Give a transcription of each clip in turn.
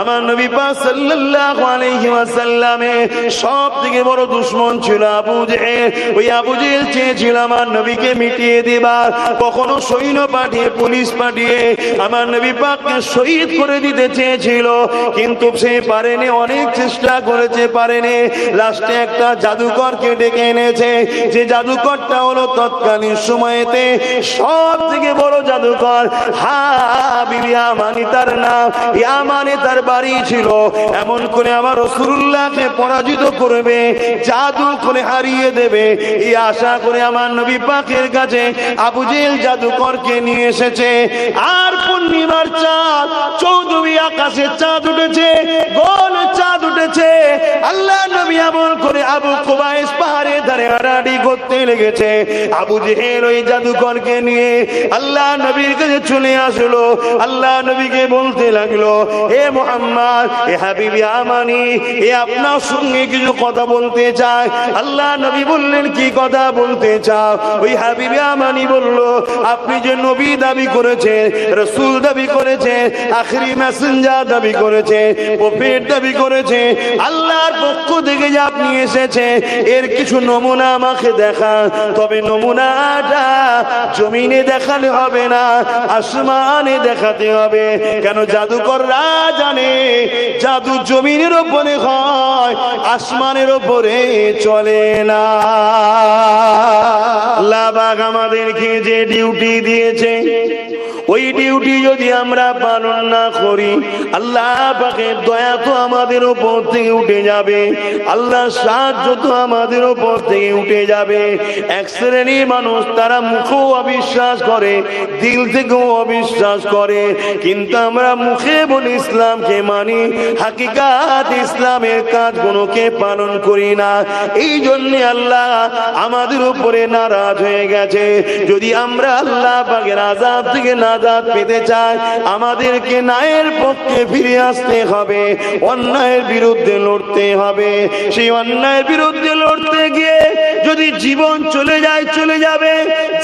আমার নবী পাক সাল্লাল্লাহু আলাইহি ওয়াসাল্লামে সবথেকে বড় দুশমন ছিল আবু জেহেল। ওই আবু জেহেল চেয়েছিল আমার নবীকে মিটিয়ে দিবা, কখনো সৈন্য পাঠিয়ে পুলিশ পাঠিয়ে আমার নবী পাককে শহীদ করে দিতে চেয়েছিল, কিন্তু সে পারেনি, অনেক চেষ্টা করেছে পারেনি। লাস্টে একটা জাদুকরকে ডেকে এনেছে, যে জাদুকরটা হলো তৎকালীন সময়েতে সব থেকে বড় জাদুকর হাবিব ইয়ামানি তার নাম, ইয়ামানে তার বাড়ি ছিল। এমন করে আমার রাসূলুল্লাহকে পরাজিত করবে, জাদু করে হারিয়ে দেবে, এই আশা করে আমার নবী পাকের কাছে আবু জেহেল জাদুকরকে নিয়ে এসেছে। আর পূর্ণিমার চাঁদ, চৌদ্দই আকাশে চাঁদ উঠেছে, গোল চাঁদ উঠেছে। আল্লাহ নবী এমন করে আবু কুবাইস পাহাড়ে ধারে হাঁটাহাঁটি করতে লেগেছে। আবু জেহেল ওই জাদুকরকে নিয়ে আল্লাহ নবীর কাছে চলে আসলো। আল্লাহ নবীকে বলতে লাগলো, হে মুহাম্মদ, হে হাবিব ইয়ামানি, এ আপনার সঙ্গে কিছু কথা বলতে চায়। আল্লাহ নবী বললেন, কি কথা বলতে চাও? ওই হাবিব ইয়ামানি বলল, আপনি যে নবী দাবি করেছেন, রাসূল দাবি করেছেন, আখেরি মেসেঞ্জার দাবি করেছেন, প্রফেট দাবি করেছেন, আল্লাহর পক্ষ থেকে যে আপনি এসেছে, এর কিছু নমুনা আমাকে দেখান। তবে নমুনাটা জমিনে দেখালে হবে না, আসমানে দেখাতে হবে। কেন? জাদুকররা জানে জাদু জমিনের উপরে হয়, আসমানের উপরে চলে না। আল্লাহ পাক আমাদেরকে যে ডিউটি দিয়েছে, ওই ডিউটি যদি আমরা পালন না করি, আল্লাহ পাকের দয়া তো আমাদের উপর থেকে উঠে যাবে, আল্লাহর সাহায্য তো আমাদের উপর থেকে উঠে যাবে। এক শ্রেণীর মানুষ তারা মুখেও অবিশ্বাস করে, দিল থেকেও অবিশ্বাস করে, কিন্তু আমরা মুখে বলি ইসলামকে মানি, হাকিকাত ইসলামের কাজগুলোকে পালন করি না। এই জন্য আল্লাহ আমাদের উপরে নারাজ হয়ে গেছে। যদি আমরা আল্লাহ পাকের আযাব থেকে নাজাত পেতে চাই, আমাদেরকে ন্যায়ের পক্ষে ফিরে আসতে হবে, অন্যায়ের বিরুদ্ধে লড়তে হবে। সেই অন্যায়ের বিরুদ্ধে লড়তে গিয়ে যদি জীবন চলে যায় চলে যাবে,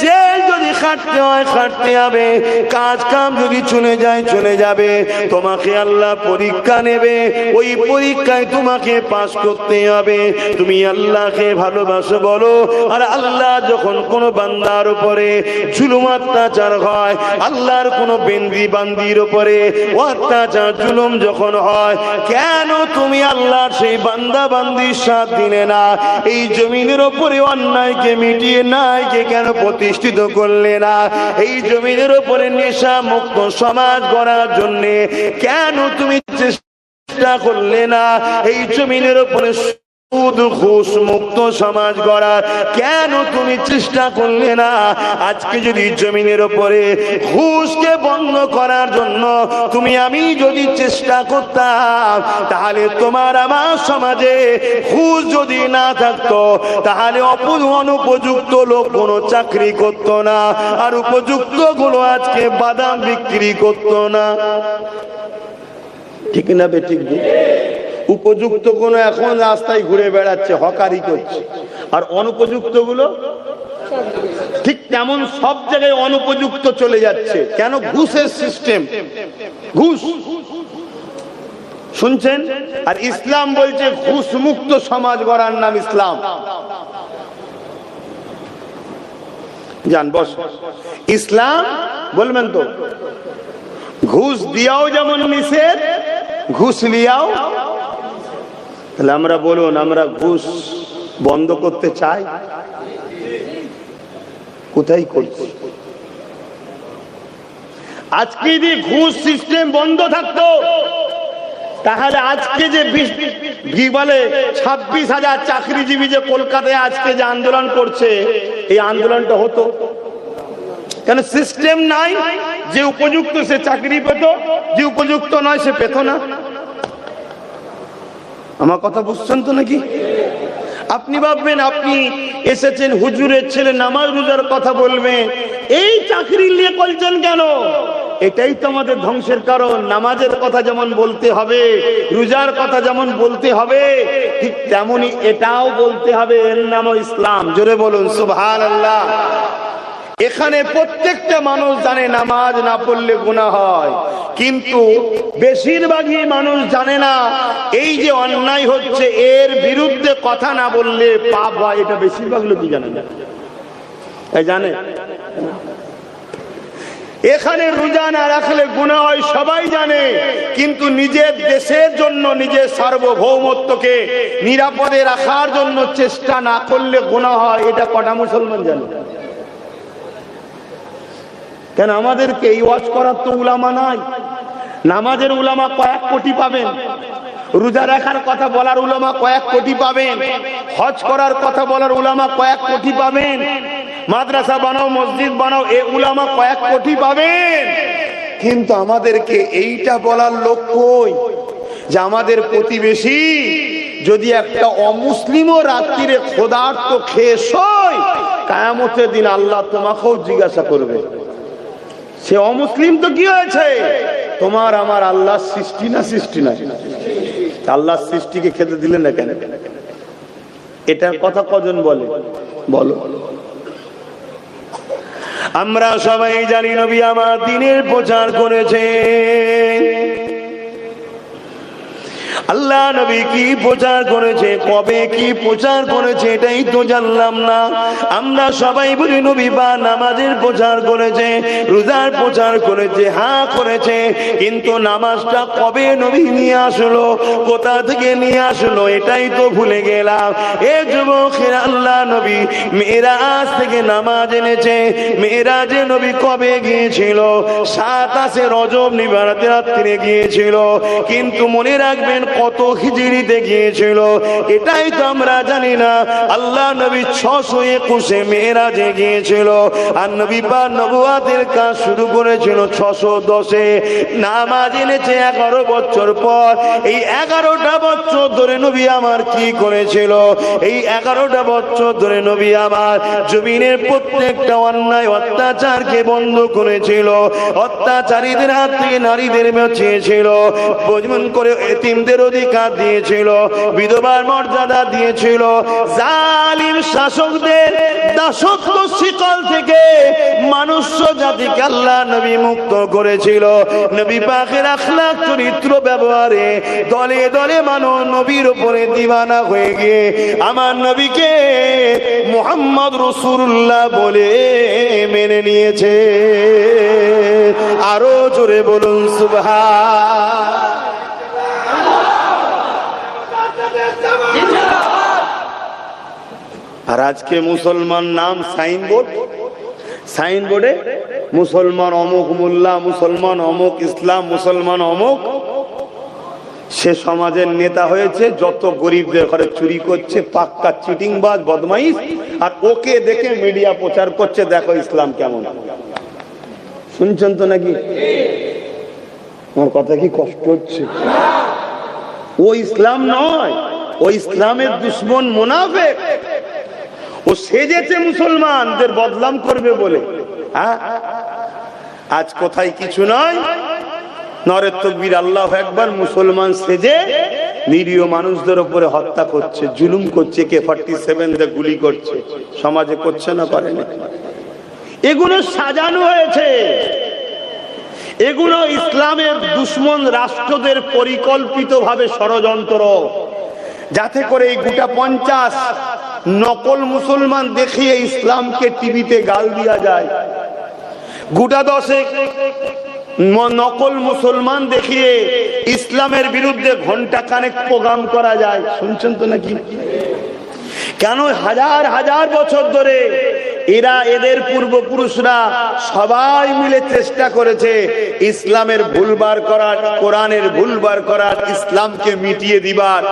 জেল যদি খাটতে হয় খাটতে হবে, কাজ কাম যদি চলে যায় চলে যাবে। তোমাকে আল্লাহ পরীক্ষা নেবে, ওই পরীক্ষায় তোমাকে পাস করতে হবে। তুমি আল্লাহকে ভালোবাসো বলো, আর আল্লাহ যখন কোন বান্দার উপরে জুলুম অত্যাচার হয়, আল্লাহর কোন বান্দির উপরে অত্যাচার জুলুম যখন হয়, কেন তুমি আল্লাহর সেই বান্দা বান্দির সাথ দিলে না? এই জমিনের উপরে অন্যায়কে মিটিয়ে ন্যায়কে কেন প্রতিষ্ঠিত করলে না? এই জমিনের উপরে নেশা মুক্ত সমাজ গড়ার জন্য কেন তুমি চেষ্টা করলে না? এই জমিনের উপরে সুদ ঘুষ মুক্ত সমাজ গড়ার কেন তুমি চেষ্টা করলে না? আজকে যদি জমিনের উপরে ঘুষকে বন্ধ করার জন্য তুমি আমি যদি চেষ্টা করতাম, তাহলে তোমার আমার সমাজে ঘুষ যদি না থাকতো, তাহলে অনুপযুক্ত লোক কোনো চাকরি করতো না, আর উপযুক্ত গুলো আজকে বাদাম বিক্রি করতো না। ঠিক না বেঠিক? উপযুক্ত গুলো এখন রাস্তায় ঘুরে বেড়াচ্ছে, হকারি করছে, আর অনুপযুক্ত গুলো ঠিক তেমন সব জায়গায় অনুপযুক্ত চলে যাচ্ছে। কেন? ঘুষের সিস্টেম, ঘুষ শুনছেন? আর ইসলাম বলছে ঘুষ মুক্ত সমাজ গড়ার নাম ইসলাম। জান বস, ইসলাম বলবেন তো ঘুষ দিয়াও যেমন নিষেধ, ঘুষ লিয়াও। তাহলে আমরা বলুন, আমরা ঘুষ বন্ধ করতে চাই? কোথায় করছি? আজকে যদি ঘুষ সিস্টেম বন্ধ থাকতো, তাহলে আজকে যে 26,000 চাকরিজীবী যে কলকাতায় আজকে যে আন্দোলন করছে, এই আন্দোলনটা হতো কেন? সিস্টেম নাই, যে উপযুক্ত সে চাকরি পেত, যে উপযুক্ত নয় সে পেত না। আমার কথা বুঝছেন তো নাকি? আপনি ভাববেন আপনি এসেছেন হুজুরের ছেলে, নামাজ রোজার কথা বলবেন, এই চাকরি নিয়ে বলছেন কেন? এটাই তো আমাদের ধ্বংসের কারণ। নামাজের কথা যেমন বলতে হবে, রোজার কথা যেমন বলতে হবে, ঠিক তেমনি এটাও বলতে হবে, এর নামও ইসলাম। জোরে বলুন সুবহানাল্লাহ। এখানে প্রত্যেকটা মানুষ জানে নামাজ না পড়লে গুনাহ হয়, কিন্তু বেশিরভাগই মানুষ জানে না এই যে অন্যায় হচ্ছে এর বিরুদ্ধে কথা না বললে পাপ হয়। এটা বেশিরভাগ লোকই জানে না। জানে এখানে রোজা না রাখলে গুনাহ হয় সবাই জানে, কিন্তু নিজের দেশের জন্য, নিজের সার্বভৌমত্বকে নিরাপদে রাখার জন্য চেষ্টা না করলে গুনাহ হয়, এটা কটা মুসলমান জানে? কেন আমাদেরকে এই ওয়াজ করার তো উলামা নাই। নামাজের উলামা কয়েক কোটি পাবেন, রোজা রাখার কথা বলার উলামা কয়েক কোটি পাবেন, হজ করার কথা বলার উলামা কয়েক কোটি পাবেন, মাদ্রাসা বানাও মসজিদ বানাও এ উলামা কয়েক কোটি পাবেন, কিন্তু আমাদেরকে এইটা বলার লোক কই যে আমাদের প্রতিবেশী যদি একটা অমুসলিমও রাত্রিরে ক্ষুধার্ত খেয়ে শোয়, কিয়ামতের দিন আল্লাহ তোমাকেও জিজ্ঞাসা করবে সে অমুসলিম তো কি হয়েছে, তোমার আমার আল্লাহর সৃষ্টি না সৃষ্টি না, আল্লাহর সৃষ্টিকে খেতে দিলেন না কেন? এটার কথা কজন বলে বলো? আমরা সবাই জানি নবী আমার দ্বীনের প্রচার করেছে। আল্লাহ নবী কি প্রচার করেছে, কবে কি প্রচার করেছে এটাই তো জানলাম না। আমরা সবাই বলি নবী বা নামাজের প্রচার করেছে, রোজার প্রচার করেছে, হ্যাঁ করেছে, কিন্তু নামাজটা কবে নবী নিয়ে আসলো, কোথা থেকে নিয়ে আসলো এটাই তো ভুলে গেলাম। এ যুবকের আল্লাহ নবী মেরাজ থেকে নামাজ এনেছে। মেরাজে নবী কবে গিয়েছিল? 27 রজব নিবারাতে রাত্রে গিয়েছিল, কিন্তু মনে রাখবেন কত হিজরিতে গিয়েছিল এটাই তো আমরা জানি না। আল্লাহ নবী 621 মেরাজে গিয়েছিল, আর নবী পাক নবুয়াতের কাজ শুরু করেছিল 610-এ। নামাজ এনেছে 11 বছর পর। এই 11টা বছর ধরে নবী আমার কি করেছিল? এই 11টা বছর ধরে নবী আমার জমিনের প্রত্যেকটা অন্যায় অত্যাচারকে বন্ধ করেছিল, অত্যাচারীদের হাত থেকে নারীদের বাঁচিয়েছিল, বজমন করে এতিমদের অধিকার দিয়েছিল, বিধবার মর্যাদা দিয়েছিল, জালিম শাসকদের দাসত্ব শিকল থেকে মানুষ জাতিকে আল্লাহ নবী মুক্ত করেছিল। নবী পাকের আখলাক চরিত্র ব্যবহারে দলে দলে মানুষ নবীর উপরে দিওয়ানা হয়ে গিয়ে আমার নবীকে মুহাম্মদ রাসূলুল্লাহ বলে মেনে নিয়েছে। আরো জোরে বলুন সুবহান। আর আজকে মুসলমান নাম সাইনবোর্ড, সাইনবোর্ডে মুসলমান অমুক মোল্লা, মুসলমান অমুক ইসলাম, মুসলমান অমুক। সে সমাজের নেতা হয়েছে, যত গরিবদের ঘরে চুরি করছে, পাক্কা চিটিংবাজ বদমাইশ, আর ওকে দেখে মিডিয়া প্রচার করছে দেখো ইসলাম কেমন। শুনছেন তো নাকি? আমার কথা কি কষ্ট হচ্ছে? ও ইসলাম নয়, ও ইসলামের দুশমন মুনাফিক। ও সেজেছে মুসলমানদের বদনাম করবে বলে। আজ কোথায় কিছু নয়, নারে তাকবীর আল্লাহু আকবার, মুসলমান সেজে নিরীহ মানুষদের উপরে হত্যা করছে, জুলুম করছে, AK-47 দিয়ে গুলি করছে। সমাজে করছে না, করে না? এগুলো সাজানো হয়েছে, এগুলো ইসলামের দুশমন রাষ্ট্রদের পরিকল্পিতভাবে ষড়যন্ত্র, যাতে করে এই গোটা 50 নকল মুসলমান দেখিয়ে ইসলামকে টিভিতে গাল দিয়া যায়, গোটা 10 নকল মুসলমান দেখিয়ে ইসলামের বিরুদ্ধে ঘন্টা খানেক প্রোগ্রাম করা যায়। শুনছেন তো নাকি? কেন হাজার হাজার বছর ধরে এরা, এদের পূর্বপুরুষরা সবাই মিলে চেষ্টা করেছে ইসলামের ভুল বার করার, কোরআনের ভুল বার করার, ইসলামকে মিটিয়ে দিবার।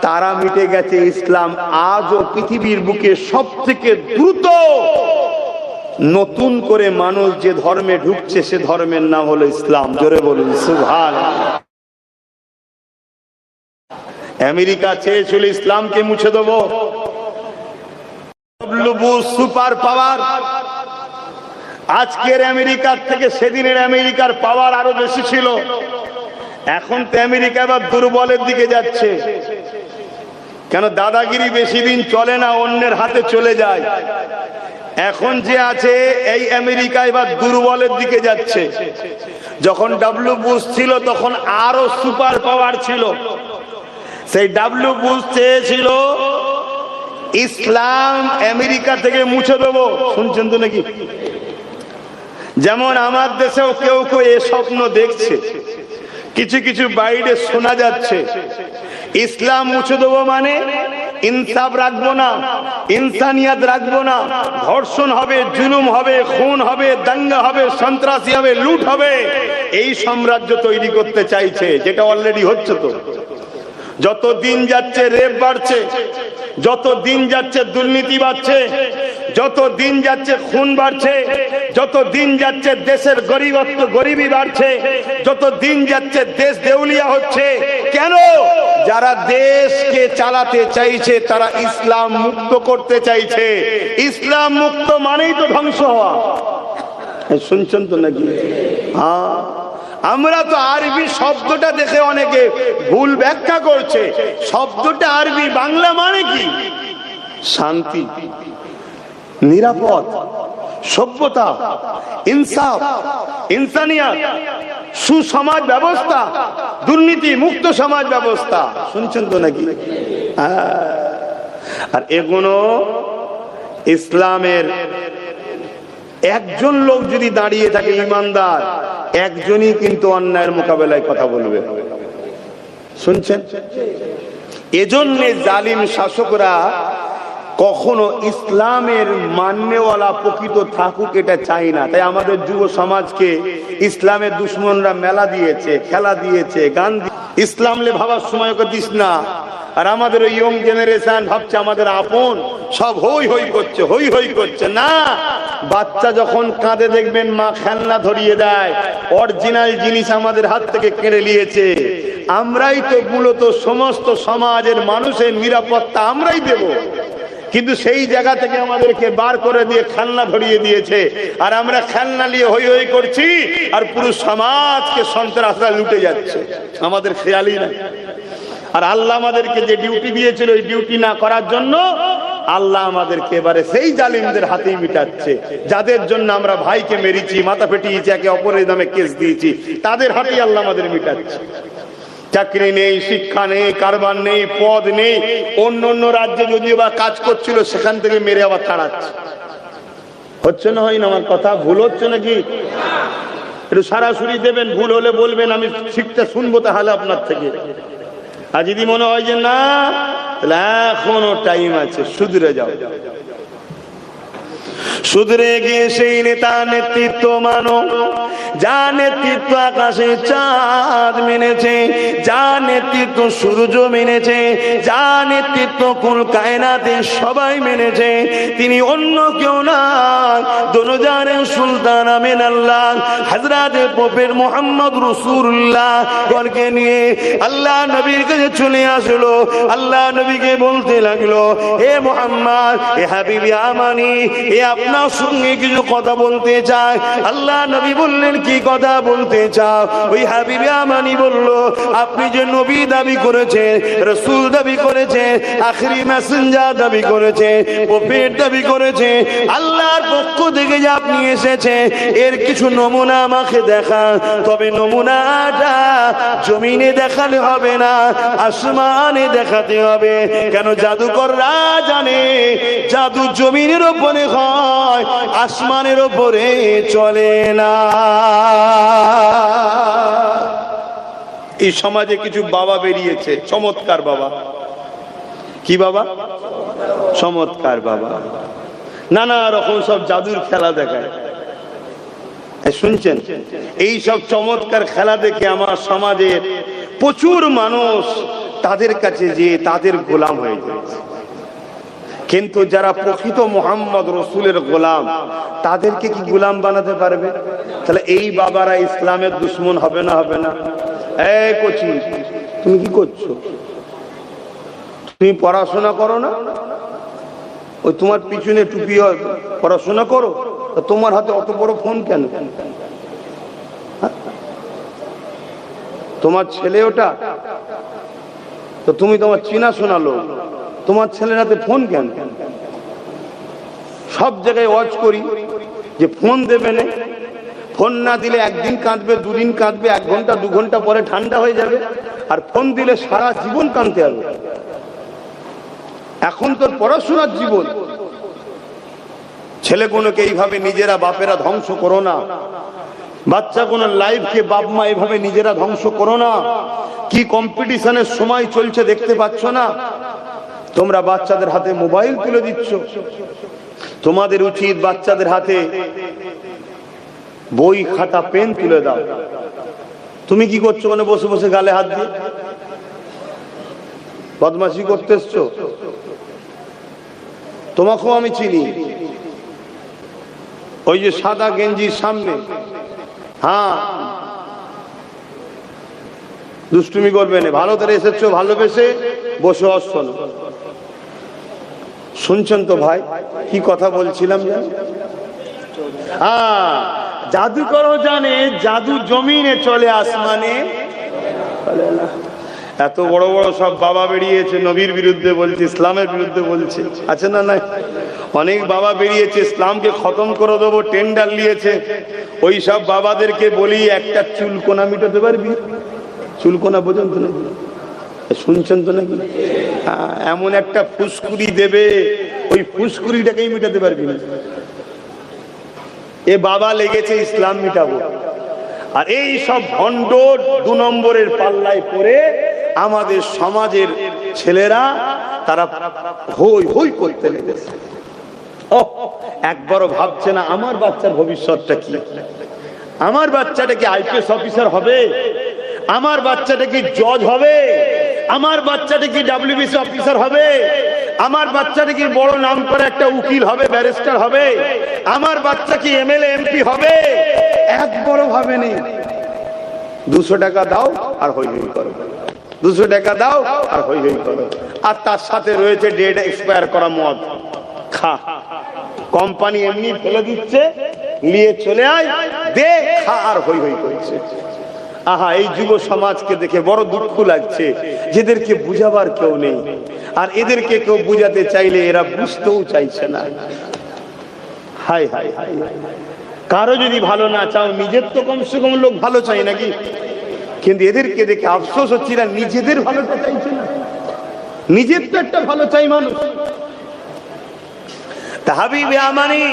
তারা মিটে গেছে। ইসলাম আজও পৃথিবীর বুকে সব থেকে দ্রুত নতুন করে মানুষ যে ধর্মে ঢুকছে সে ধর্মের নাম হলো ইসলাম। জোরে বলুন সুবহানাল্লাহ। আমেরিকা চেয়েছিল ইসলামকে মুছে দেবো, সুপার পাওয়ার, আজকের আমেরিকার থেকে সেদিনের আমেরিকার পাওয়ার আরো বেশি ছিল। এখন তো আমেরিকা এবার দুর্বলের দিকে যাচ্ছে। কেন? দাদাগিরি বেশি দিন চলে না, অন্যের হাতে চলে যায়। এখন যে আছে এই আমেরিকা এবার দুর্বলের দিকে যাচ্ছে। যখন ডাব্লিউ বুশ ছিল তখন আরো সুপার পাওয়ার ছিল। সেই ডাব্লিউ বুশ চেয়েছিল ইসলাম আমেরিকা থেকে মুছে দেবো। শুনছেন তো নাকি? যেমন আমার দেশেও কেউ কেউ এ স্বপ্ন দেখছে, কিছু কিছু বাইরে শোনা যাচ্ছে ইসলাম মুছে দেবো মানে ইনসাফ রাখবো না, ইনসানিয়াত রাখবো না, ধর্ষণ হবে, জুলুম হবে, খুন হবে, দাঙ্গা হবে, সন্ত্রাসী হবে, লুট হবে। এই সাম্রাজ্য তৈরি করতে চাইছে, যেটা অলরেডি হচ্ছে। তো যত দিন যাচ্ছে রেপ বাড়ছে, যত দিন যাচ্ছে দুর্নীতি বাড়ছে, যত দিন যাচ্ছে খুন বাড়ছে, যত দিন যাচ্ছে দেশের গরিবি বাড়ছে, যত দিন যাচ্ছে দেশ দেউলিয়া হচ্ছে। কেন? যারা দেশকে চালাতে চাইছে তারা ইসলাম মুক্ত করতে চাইছে। ইসলাম মুক্ত মানেই তো ধ্বংস হওয়া। শুনছেন তো নাকি? হ্যাঁ, আমরা তো আরবি শব্দটা দেখে অনেকে ভুল ব্যাখ্যা করছে। শব্দটা আরবি, বাংলা মানে কি? শান্তি, নিরাপদ, সভ্যতা, ইনসাফ, ইনসানিয়াত, সুসমাজ ব্যবস্থা, দুর্নীতি মুক্ত সমাজ ব্যবস্থা। শুনছেন তো নাকি? আর এগুলো ইসলামের একজন লোক যদি দাঁড়িয়ে থাকে ইমানদার, একজনই কিন্তু অন্যায়ের মোকাবেলায় কথা বলবে। শুনছেন? এজন্য জালিম শাসকরা কখনো ইসলামের মান্যওয়ালা প্রকৃত থাকুক এটা চাই না। তাই আমাদের যুব সমাজকে ইসলামের দুশ্মনরা মেলা দিয়েছে, খেলা দিয়েছে, গান ইসলামলে ভাবার সময় ওকে দিস না। আর আমাদের ওই ইয়ং জেনারেশন ভাবছে আমাদের আপন, সব হই হই করছে, হই হই করছে না। বাচ্চা যখন কাঁদে দেখবেন মা খেলনা ধরিয়ে দেয়, অরিজিনাল জিনিস আমাদের হাত থেকে কেড়ে নিয়েছে। আমরাই তো মূলত সমস্ত সমাজের মানুষের নিরাপত্তা আমরাই দেব, কিন্তু সেই জায়গা থেকে আমাদেরকে বার করে দিয়ে খেলনা ধরিয়ে দিয়েছে। আর আমরা খেলনা নিয়ে হই হই করছি, আর পুরো সমাজকে সন্ত্রাসরা লুটে যাচ্ছে, আমাদের খেয়ালই না। আর আল্লাহ আমাদেরকে যে ডিউটি দিয়েছিল ওই ডিউটি না করার জন্য আল্লাহ আমাদেরকে এবারে সেই জালিমদের হাতেই মিটাচ্ছে। যাদের জন্য আমরা ভাইকে মেরেছি, মাথা ফেটিয়েছি, একে অপরের নামে কেস দিয়েছি, তাদের হাতেই আল্লাহ আমাদের মিটাচ্ছে। চাকরি নেই, শিক্ষা নেই, কারবার নেই, পদ নেই। অন্য অন্য রাজ্যে যদিও বা কাজ করছিল সেখান থেকে মেরে আবার তাড়াচ্ছে। হচ্ছে না? হয় না? আমার কথা ভুল হচ্ছে নাকি? একটু সরাসরি দেবেন, ভুল হলে বলবেন, আমি শিখতে শুনবো তাহলে আপনার থেকে। আর যদি মনে হয় যে না, তাহলে এখনো টাইম আছে, শুধরে যাও। শুধরে গিয়ে সেই নেতা নেতৃত্ব মানো, যা নেতৃত্ব আকাশে চাঁদ মেনেছে, যা নেতৃত্ব সূর্য মেনেছে, যা নেতৃত্ব কুল কায়নাতে সবাই মেনেছে। তিনি অন্য কেউ না, দোনজানের সুলতান আমিন আল্লাহ হযরতে প্রফেট মুহাম্মদ রাসূলুল্লাহ গণকে নিয়ে আল্লাহ নবীর কাছে চলে আসলো। আল্লাহ নবীকে বলতে লাগলো, হে মুহাম্মদ, হে হাবিবি আমানি, এ আপনার সঙ্গে কিছু কথা বলতে চায়। আল্লাহ নবী বললেন, কি কথা বলতে চাও? ওই হাবিবি আমানি বলল, আপনি যে নবী দাবি করেছে, রাসূল দাবি করেছে, আখেরি মেসেঞ্জার দাবি করেছে, প্রফেট দাবি করেছে, আল্লাহর পক্ষ থেকে যে আপনি এসেছে, এর কিছু নমুনা আমাকে দেখান। তবে নমুনাটা জমিনে দেখালে হবে না, আসমানে দেখাতে হবে। কেন? জাদুকররা জানে জাদু জমিনের উপরে হয়, আসমানের উপরে চলে না। এই সমাজে কিছু বাবা বেরিয়েছে, চমৎকার বাবা। কি বাবা? চমৎকার বাবা, নানা রকম সব জাদুর খেলা দেখায়। শুনছেন? এই সব চমৎকার খেলা দেখে আমার সমাজের প্রচুর মানুষ তাদের কাছে যে তাদের গোলাম হয়ে যাচ্ছে। কিন্তু যারা প্রকৃত মুহাম্মদ রাসূলের গোলাম, তাদেরকে কি গোলাম বানাতে পারবে? তাহলে এই বাবারা ইসলামের দুশমন হবে না? হবে না? এই কোচি, তুমি কি করছো? তুমি পড়াশোনা করো না? ওই তোমার পিছনে টুপি, পড়াশোনা করো, তোমার হাতে অত বড় ফোন কেন? তোমার ছেলে ওটা তো, তুমি তোমার চিনা শোনালো, তোমার ছেলের হাতে ফোন কেন? সব জায়গায় ওয়াজ করি যে ফোন দেবে না, ফোন না দিলে একদিন কাঁদবে, দুদিন কাঁদবে, 1 ঘন্টা 2 ঘন্টা পরে ঠান্ডা হয়ে যাবে, আর ফোন দিলে সারা জীবন কাঁদতে হবে। এখন তোর পড়াশোনার জীবন। ছেলেগুলোকে এইভাবে নিজেরা বাপেরা ধ্বংস করো না, বাচ্চা কোন লাইফকে বাপ মা এভাবে নিজেরা ধ্বংস করো না। কি কম্পিটিশনের সময় চলছে দেখতে পাচ্ছ না? তোমরা বাচ্চাদের হাতে মোবাইল তুলে দিচ্ছ। তোমাদের উচিত বাচ্চাদের হাতে বই খাতা পেন তুলে দাও। তুমি কি করছো? মানে বসে বসে গালে হাত দিয়ে বদমাশি করতে এসছো। তোমাকেও আমি চিনি, ওই যে সাদা গেঞ্জির সামনে, হ্যাঁ দুষ্টুমি করবে না, ভালো করে এসেছো, ভালোবেসে বসে অশোন। শুনছেন তো ভাই কি কথা বলছিলাম? জাদু করো জানে, জাদু জমিনে চলে আসমানে চলে না। এত বড় বড় সব বাবা বেরিয়েছে নবীর বিরুদ্ধে বলছে, ইসলামের বিরুদ্ধে বলছে, আছে না? নাই, অনেক বাবা বেরিয়েছে ইসলামকে খতম করে দেবো, টেন্ডার নিয়েছে। ওই সব বাবাদেরকে বলি, একটা চুলকোনা মিটাতে পারবি? চুলকোনা পর্যন্ত না, শুনছেন তো নাকি? এমন একটা ফুসকুড়ি দেবে, ওই ফুসকুড়িটাকেই মিটাতে পারবি না। এ বাবা লেগেছে ইসলাম মিটাবো, আর এই সব ভণ্ড 2 নম্বরের পাল্লায় পড়ে আমাদের সমাজের ছেলেরা তারা হই হই করতে লেগেছে। একবারও ভাবছে না আমার বাচ্চার ভবিষ্যৎটা কি, আমার বাচ্চাটা কি আইপিএস অফিসার হবে, আমার বাচ্চাটা কি জজ হবে, আমার বাচ্চাটা কি ডাব্লিউবিসি অফিসার হবে, আমার বাচ্চাটা কি বড় নাম করে একটা উকিল হবে, ব্যারিস্টার হবে, আমার বাচ্চা কি এমএলএ এমপি হবে। একবারও ভাবেনি। 200 টাকা দাও আর হই হই করো, 200 টাকা দাও আর হই হই করো, আর তার সাথে রয়েছে ডেট এক্সপায়ার করা মদ খা। কোম্পানি এমনি ফেলে দিচ্ছে, নিয়ে চলে আয়, দে, খা আর হই হই করছে। আহা, এই যুব সমাজকে দেখে বড় দুঃখ লাগছে, যেদেরকে বুঝাবার কেউ নেই, আর এদেরকে কেউ বুঝাতে চাইলে এরা বুঝতেও চাইছে না। হাই হাই হাই, কারো যদি ভালো না চাও, নিজের তো কমসে কম লোক ভালো চাই নাকি? কিন্তু এদেরকে দেখে আফসোস হচ্ছে, এরা নিজেদের ভালোটা চাইছে না, নিজের তো একটা ভালো চাই মানুষ। তা হাবিবে আমানি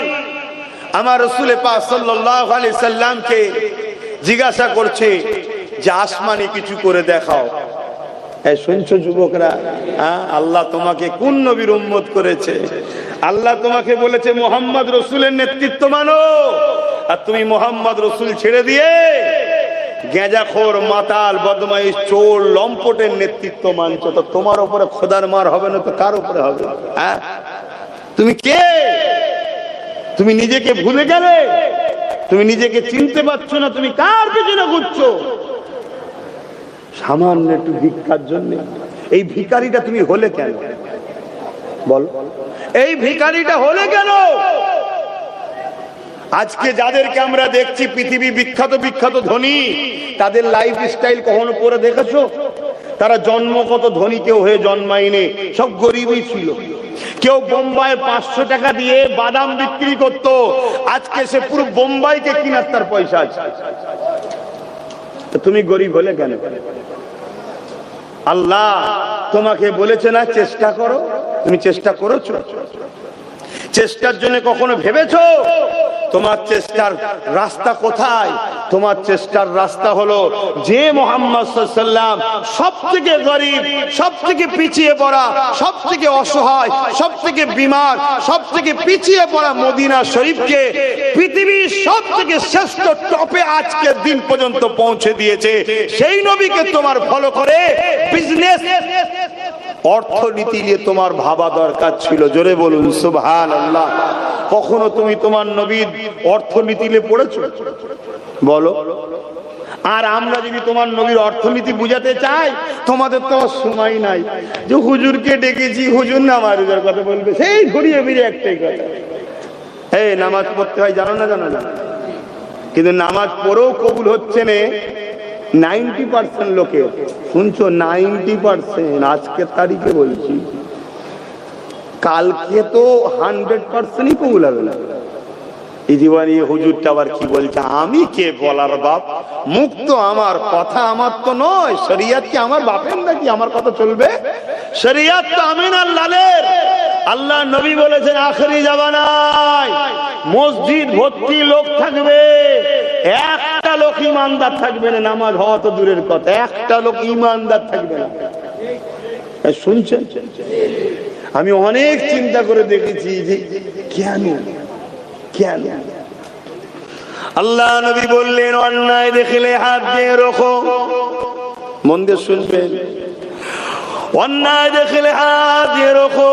আমার রাসূল পাক সাল্লাল্লাহু আলাইহি সাল্লামকে জিজ্ঞাসা করছে যে আসমানে কিছু করে দেখাও। এই শুনছো যুবকরা, আল্লাহ তোমাকে কোন নবীর উম্মত করেছে? আল্লাহ তোমাকে বলেছে মুহাম্মদ রাসূলের নেতৃত্ব মানো, আর তুমি মুহাম্মদ রাসূল ছেড়ে দিয়ে গেঁজাখোর, মাতাল, বদমাইশ, চোর, লম্পটের নেতৃত্ব মানছো। তো তোমার উপরে খোদার মার হবে না তো কার উপরে হবে? তুমি কে? তুমি নিজেকে ভুলে গেলে? তুমি নিজেকে চিনতে পারছো না? তুমি কার পেছনে ঘুরছো? সামান্য একটু ভিক্ষার জন্য এই ভিখারিটা তুমি হলে কেন? বল, এই ভিখারিটা হলে কেন? আজকে যাদেরকে আমরা দেখছি পৃথিবী বিখ্যাত বিখ্যাত ধনী, তাদের লাইফ স্টাইল কখনো করে দেখেছো? তারা জন্মগত ধনী কেউ হয়ে জন্মায়নি, সব গরিবই ছিল। কেউ বোম্বাই 500 টাকা দিয়ে বাদাম বিক্রি করত, আজকে সে পুরো বোম্বাইকে কিনার তার পয়সা আছে। তুমি গরিব হলে কেন? আল্লাহ তোমাকে বলেছে না চেষ্টা করো, তুমি চেষ্টা করেছো? চেষ্টার জন্য কখনো ভেবেছো তোমার চেষ্টার রাস্তা কোথায়? তোমার চেষ্টার রাস্তা হলো যে মুহাম্মদ সাল্লাল্লাহু আলাইহি ওয়াসাল্লাম সবথেকে গরিব, সবথেকে পিছিয়ে পড়া, সবথেকে অসহায়, সবথেকে বিমার, সবথেকে পিছিয়ে পড়া মদিনা শরীফকে পৃথিবীর সবথেকে শ্রেষ্ঠ টপে আজকের দিন পর্যন্ত পৌঁছে দিয়েছে। সেই নবীকে তোমার ফলো করে বিজনেস, অর্থনীতি নিয়ে তোমার ভাবা দরকার ছিল। জোরে বলুন সুবহানাল্লাহ। কখনো তুমি তোমার নবীর অর্থনীতি নিয়ে পড়েছো? বলো। আর আমরা যদি তোমার নবীর অর্থনীতি বুঝাতে চাই, তোমাদের তো সময় নাই যে হুজুরকে ডেকেছি, হুজুর না আমার কথা বলবে, সেই ঘুরিয়ে ফিরে একটাই কথা। এই নামাজ পড়তে হয় জানো না? জানো না? কিন্তু নামাজ পড়েও কবুল হচ্ছে না 90% লোকে। শুনছো 90%? আজকের তারিখে বলছি, কালকে তো 100%ই কবুল হবে না। এই জীবনে হুজুরটা আবার কি বলছে? আমি কে বলার বাপ? মুখ তো আমার, কথা আমার তো নয়। শরিয়ত কি আমার বাপের নাকি আমার কথা চলবে? শরিয়ত তো আমিনার লালের। আল্লাহ নবী বলেছেন আখেরি জামানায় মসজিদ ভর্তি লোক থাকবে, একটা লোক ইমানদার থাকবে না। নামাজ হওয়া তো দূরের কথা, একটা লোক ইমানদার থাকবে না। শুনছেন? আমি অনেক চিন্তা করে দেখেছি যে কেন কেন আল্লাহ নবী বললেন অন্যায় দেখলে হাত দিয়ে রাখো। মন দিয়ে শুনবেন, অন্যায় দেখলে হাত দিয়ে রাখো।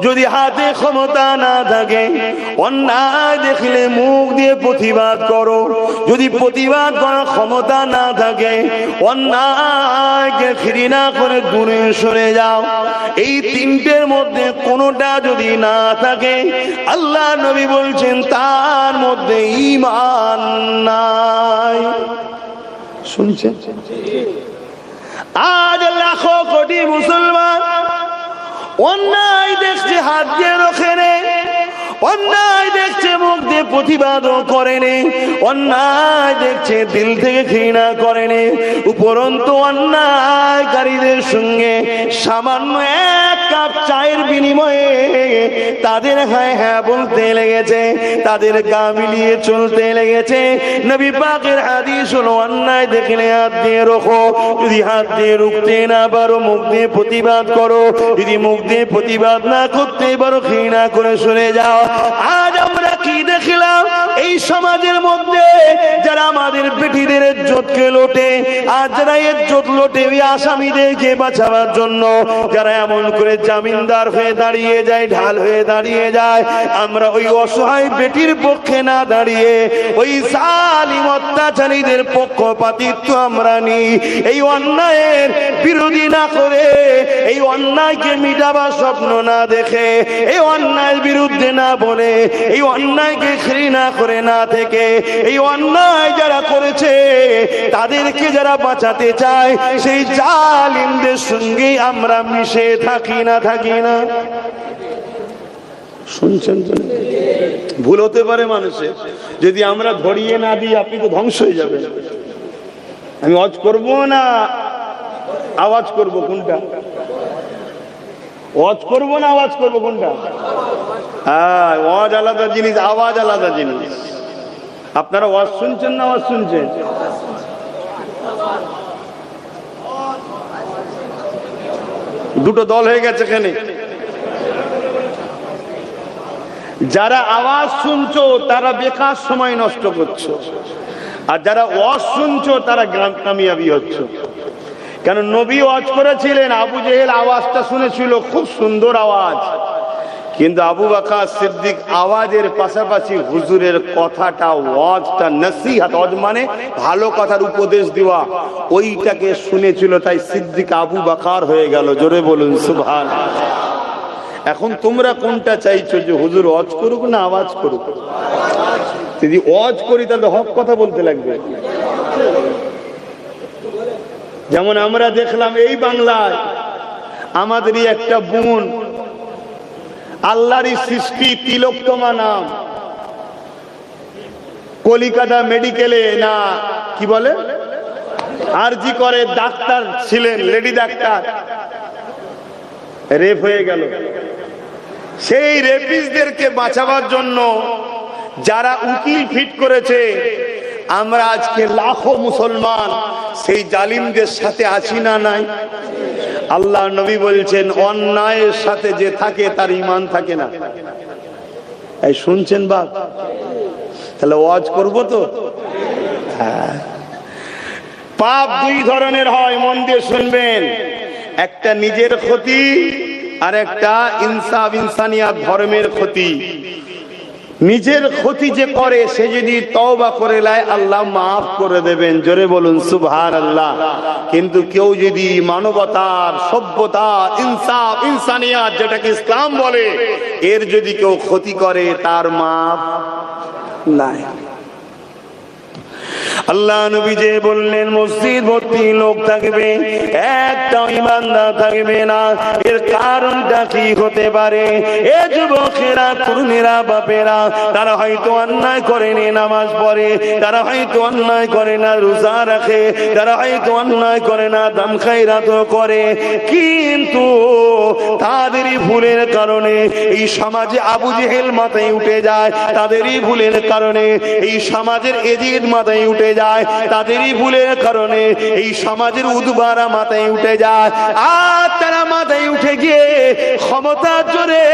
যদি হাতে ক্ষমতা না থাকে, অন্যায় দেখলে মুখ দিয়ে প্রতিবাদ করো। যদি প্রতিবাদ করার ক্ষমতা না থাকে, অন্যায়কে ঘৃণা করে দূরে সরে যাও। এই তিনটের মধ্যে কোনোটা যদি না থাকে, আল্লাহ নবী বলছেন তার মধ্যে ঈমান নাই। শুনছেন? আজ লাখো কোটি মুসলমান অন্যায় দেখছে হাত দিয়ে রোখে নে, অন্যায় দেখছে মুখ দিয়ে প্রতিবাদও করে নে, অন্যায় দেখছে দিল থেকে ঘৃণা করে নে। উপরন্তু অন্যায়কারীদের সঙ্গে সামান্য এক কাপ চায়ের বিনিময়ে তাদের হ্যাঁ হ্যাঁ বলতে লেগেছে, তাদের গা মিলিয়ে চলতে লেগেছে। নবী পাকের হাদিস হলো অন্যায় দেখলে হাত দিয়ে রাখো। যদি হাত দিয়ে রুখতে না পারো, মুখ দিয়ে প্রতিবাদ করো। যদি মুখ দিয়ে প্রতিবাদ না করতে পারো, ঘৃণা করে সরে যাও। আজ আমরা কি দেখলাম এই সমাজের মধ্যে? যারা আমাদের বেটিদের ইজ্জতকে লোটে, আর যারা ইজ্জত লোটে ওই আসামিদেরকে বাঁচাবার জন্য, যারা এমন করে জামিনদার হয়ে দাঁড়িয়ে যায়, ঢাল হয়ে দাঁড়িয়ে যায়, আমরা ওই অসহায় বেটির পক্ষে না দাঁড়িয়ে ওই জালিম অত্যাচারীদের পক্ষপাতিত্ব আমরা নিই। এই অন্যায়ের বিরোধী না করে, এই অন্যায়কে মিটাবার স্বপ্ন না দেখে, এই অন্যায়ের বিরুদ্ধে না বলে, এই অন্যায়কে ঘৃণা করে না থেকে, এই অন্যায় যারা করেছে তাদেরকে যারা বাঁচাতে চায়, সেই জালিমদের সঙ্গে আমরা মিশে থাকি না? থাকি না? শুনছেন? ভুল হতে পারে মানুষের, যদি আমরা ধরিয়ে না দিই আপনি তো ধ্বংস হয়ে যাবেন। আমি ওয়াজ করব না আওয়াজ করব? কোনটা? ওয়াজ করব না আওয়াজ করব? কোনটা? হ্যাঁ, ওয়াজ আলাদা জিনিস, আওয়াজ আলাদা জিনিস। আপনারা ওয়াজ শুনছেন না আওয়াজ শুনছেন? দুটো দল হয়ে গেছে এখানে। যারা আওয়াজ শুনছো তারা বেকার সময় নষ্ট করছো, আর যারা ওয়াজ শুনছো তারা কামিয়াবি হচ্ছে। কেন? নবী ওয়াজ করেছিলেন, আবু জেহেল আওয়াজটা শুনেছিল, খুব সুন্দর আওয়াজ, কিন্তু আবু বকর সিদ্দিক আওয়াজের পাশাপাশি হুজুরের কথাটা, ওয়াজটা, নসিহত, ওয়াজ মানে ভালো কথার উপদেশ দেওয়া, ওইটাকে শুনেছিল, তাই সিদ্দিক আবু বকর হয়ে গেল। জোরে বলুন সুবহানাল্লাহ। এখন তোমরা কোনটা চাইছো, যে হুজুর ওয়াজ করুক না আওয়াজ করুক? যদি ওয়াজ করি তাহলে হক কথা বলতে লাগবে। যেমন আমরা দেখলাম এই বাংলায় আমাদেরই একটা বোন, আল্লাহরই সৃষ্টি, তিলোত্তমা নাম, কলিকাতা মেডিকেলে না কি বলে আরজি করে ডাক্তার ছিলেন, লেডি ডাক্তার, রেপ হয়ে গেল। সেই রেপিস্টদেরকে বাঁচাবার জন্য যারা উকিল ফিট করেছে, আমরা আজকে লাখো মুসলমান সেই জালিমদের সাথে আছি না নাই? আল্লাহ নবী বলছেন অন্যায়ের সাথে যে থাকে তার ঈমান থাকে না। এই শুনছেন বাপ? তাহলে ওয়াজ করব তো? হ্যাঁ। পাপ দুই ধরনের হয়, মন দিয়ে শুনবেন। একটা নিজের ক্ষতি, আর একটা ইনসাফ ইনসানিয়াত ধর্মের ক্ষতি। নিজের ক্ষতি যে করে সে যদি তওবা করে লায় আল্লাহ মাফ করে দেবেন, জোরে বলুন সুবহানাল্লাহ। কিন্তু কেউ যদি মানবতার, সভ্যতার, ইনসাফ, ইনসানিয়াত যেটাকে ইসলাম বলে, এর যদি কেউ ক্ষতি করে তার মাফ নাই। আল্লাহ নবী যে বললেন মসজিদ ভর্তি লোক থাকবে, একটা ইমানদার থাকবে না, এর কারণটা কি হতে পারে? এ যুবকেরা, তরুণেরা, বাপেরা, তারা হয়তো অন্যায় করেনি, নামাজ পড়ে, তারা হয়তো অন্যায় করে না, রোজা রাখে, তারা হয়তো অন্যায় করে না, দান খায়রাত করে, কিন্তু তাদেরই ভুলের কারণে এই সমাজে আবু জেহেল মাথায় উঠে যায়, তাদেরই ভুলের কারণে এই সমাজের এজিদ মাথায় উঠে যায়, তাদেরই ভুলের কারণে এই সমাজের উদবারা মাথায় উঠে যায়। আর তারা মাথায় উঠে গিয়ে ক্ষমতার জোরে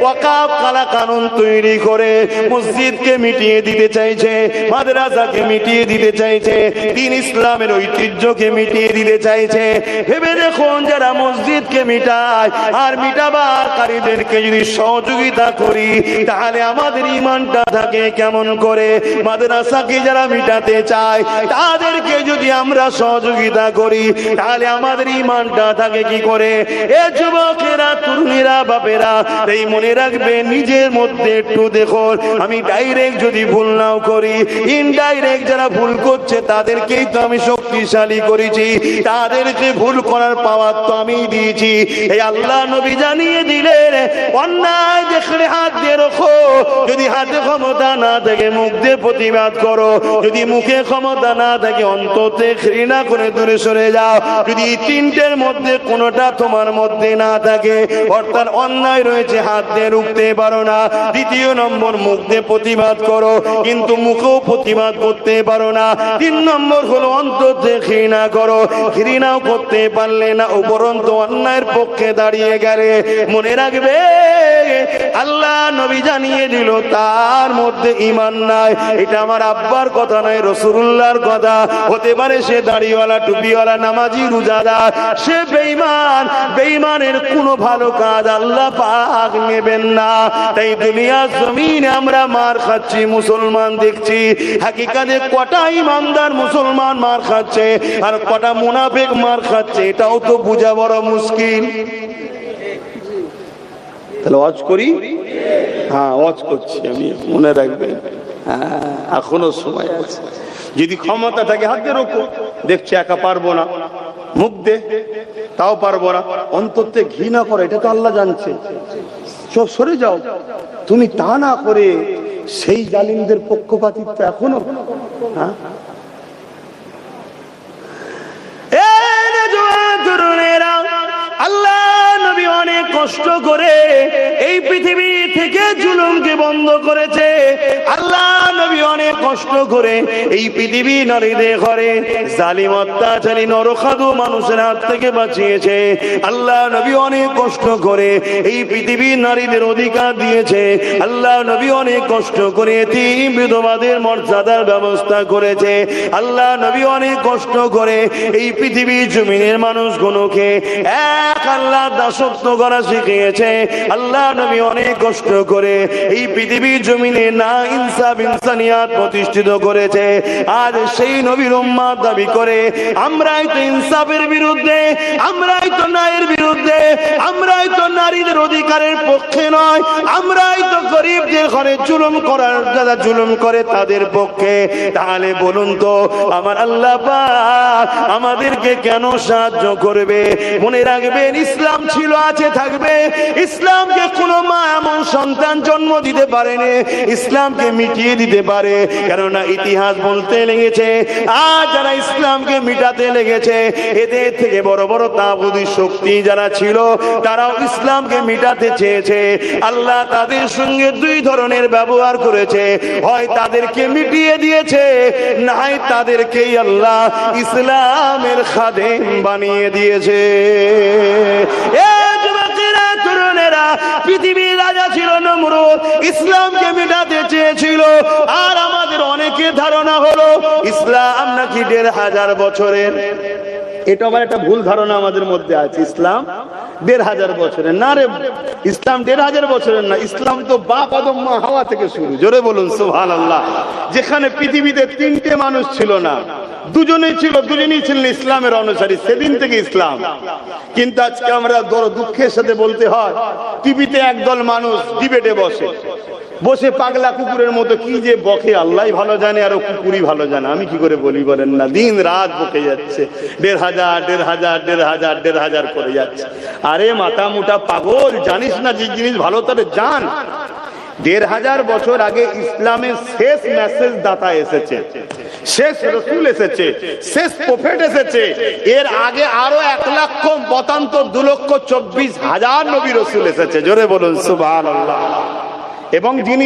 ওয়াকাফ কালা কানুন তৈরি করে মসজিদকে মিটিয়ে দিতে চাইছে, মাদ্রাসাকে মিটিয়ে দিতে চাইছে, দ্বীন ইসলামের ঐতিহ্যকে মিটিয়ে দিতে চাইছে। ভেবে দেখুন, যারা মসজিদকে মিটায় আর মিটাবারকারীদেরকে যদি সহযোগিতা করি, তাহলে আমাদের ঈমানটা থাকে কেমন করে? মাদ্রাসাকে যারা মিটাতে চায় তাদেরকে যদি আমরা সহযোগিতা করি, তাহলে আমাদের ঈমানটা থাকে কি করে? এ যুবকেরা, তরুণীরা, বাপেরা, এই মনে রাখবে, নিজের মধ্যে একটু দেখুন। আমি ডাইরেক্ট যদি ভুল নাও করি, ইনডাইরেক্ট যারা ভুল করছে তাদেরকেই তো আমি শক্তিশালী করেছি, তাদেরকে ভুল করার পাওয়ার তো আমি দিয়েছি। এই আল্লাহ নবী জানিয়ে দিলেন, অন্যায় দেখলে হাত দিয়ে রাখো, যদি হাতে ক্ষমতা না থাকে মুখ দিয়ে প্রতিবাদ করো, যদি মুখে ক্ষমতা না থাকে অন্তরে ঘৃণা করে দূরে সরে যাও। যদি তিনটের মধ্যে কোনোটা তোমার মধ্যে না থাকে, অর্থাৎ অন্যায় রয়েছে, হাত দিয়ে রুখতে পারো না, দ্বিতীয় নম্বর মুখ দিয়ে প্রতিবাদ করো কিন্তু মুখেও প্রতিবাদ করতে পারো না, তিন নম্বর হলো অন্তরে ঘৃণা করো, ঘৃণাও করতে পারলে না, উপরন্তু অন্যায়ের পক্ষে দাঁড়িয়ে গেলে, মনে রাখবে আল্লাহ নবী জানিয়ে দিল তার মধ্যে ঈমান নাই। এটা আমার আব্বার কথা নয়, রাসূলুল্লাহর কথা। হতে পারে সে দাড়িওয়ালা, টুপিওয়ালা, নামাজি, রোজাদার, সে বেঈমান, বেঈমানের কোনো ভালো কাজ আল্লাহ পাক নেবেন না। তাই দুনিয়ার জমিনে আমরা মার খাচ্ছি, মুসলমান দেখছি, হাকিকাতে কটা ইমানদার মুসলমান মার খাচ্ছে আর কটা মুনাফিক মার খাচ্ছে, এটাও তো বোঝা বড় মুশকিল। তাহলে ওয়াজ করি? হ্যাঁ, ওয়াজ করছি আমি, মনে রাখবেন। হ্যাঁ, এখনো সময় আছে। যদি ক্ষমতা থাকে হাতে রোখো, দেখছি একা পারবো না, মুখ দে তাও পারবো না, অন্তরে ঘৃণা করে, এটা তো আল্লাহ জানছে, সব সরে যাও। তুমি তা না করে সেই জালিমদের পক্ষপাতিত্ব এখনো। হ্যাঁ, আল্লাহ নবী অনেক কষ্ট করে এই পৃথিবী থেকে জুলুমকে বন্ধ করেছে। আল্লাহ নবী অনেক কষ্ট করে এই পৃথিবী নারীদের ঘরে জালিম অত্যাচারী নরখাদু মানুষের হাত থেকে বাঁচিয়েছে। আল্লাহ নবী অনেক কষ্ট করে এই পৃথিবীর নারীদের অধিকার দিয়েছে। আল্লাহ নবী অনেক কষ্ট করে এতিম বিধবাদের মর্যাদার ব্যবস্থা করেছে। আল্লাহ নবী অনেক কষ্ট করে এই পৃথিবীর জমিনের মানুষগুলোকে এক আল্লাহ দাসত্ব করা শিখিয়েছে। আল্লাহ নবী অনেক কষ্ট করে এই পৃথিবীর জমিনে না ইনসাফ, ইনসানিয়াত প্রতিষ্ঠিত করেছে। আজ সেই নবীর উম্মত দাবি করে আমরাই তো ইনসাফের বিরুদ্ধে, আমরাই তো ন্যায়ের বিরুদ্ধে, আমরাই তো নারীদের অধিকারের পক্ষে নয়, আমরাই তো গরিবদের ঘরে জুলুম করার, যারা জুলুম করে তাদের পক্ষে। তাহলে বলুন তো আমার আল্লাহ পাক আমাদেরকে কেন সাহায্য করবে? মনে রাখবেন, ইসলাম ছিল, আছে, থাকবে। ইসলামকে কোনো মা এমন সন্তান জন্ম দিতে পারেনি ইসলামকে মিটিয়ে দিতে পারে, কেননা ইতিহাস বলতে লেগেছে আর যারা ইসলামকে মিটাতে লেগেছে এদের থেকে বড় বড় তাগুতি শক্তি যারা ছিল তারাও ইসলামকে মিটাতে চেয়েছে। আল্লাহ তাদের সঙ্গে দুই ধরনের ব্যবহার করেছে, হয় তাদেরকে মিটিয়ে দিয়েছে, না হয় তাদেরকেই আল্লাহ ইসলামের খাদেম বানিয়ে দিয়েছে। পৃথিবীর রাজা ছিল নমরুদ, ইসলামকে মেটাতে চেয়েছিল। আর আমাদের অনেকের ধারণা হলো ইসলাম নাকি 1500 বছরের। এটা আবার একটা ভুল ধারণা আমাদের মধ্যে আছে, ইসলাম 1500 বছরের না রে, ইসলাম 1500 বছরের না, ইসলাম তো বাপ আদম মা হাওয়া থেকে শুরু। জোরে বলুন সুবহানাল্লাহ। যেখানে পৃথিবীতে 3টে মানুষ ছিল না, দুজনেই ছিলেন ইসলামের অনুসারী, সেদিন থেকে ইসলাম। কিন্তু আজকে আমরা বড় দুঃখের সাথে বলতে হয়, টিভিতে একদল মানুষ ডিবেটে বসে পাগলা কুকুরের মতো কি যে বকে আল্লাহ ভালো জানে, আর কুকুরই ভালো জানে, আমি কি করে বলি বলেন না। দিন রাত বকে যাচ্ছে, 1500 করে যাচ্ছে। আরে মাথা মুটা পাগল, জানিস না যে জিনিস ভালো তাহলে জান। 1500 বছর আগে ইসলামের শেষ মেসেজ দাতা এসেছে, শেষ রসুল এসেছে, শেষ প্রফেট এসেছে। এর আগে আরো 1,72,24,000 নবী রসুল এসেছে। জোরে বলুন সুবহানাল্লাহ। এবং যিনি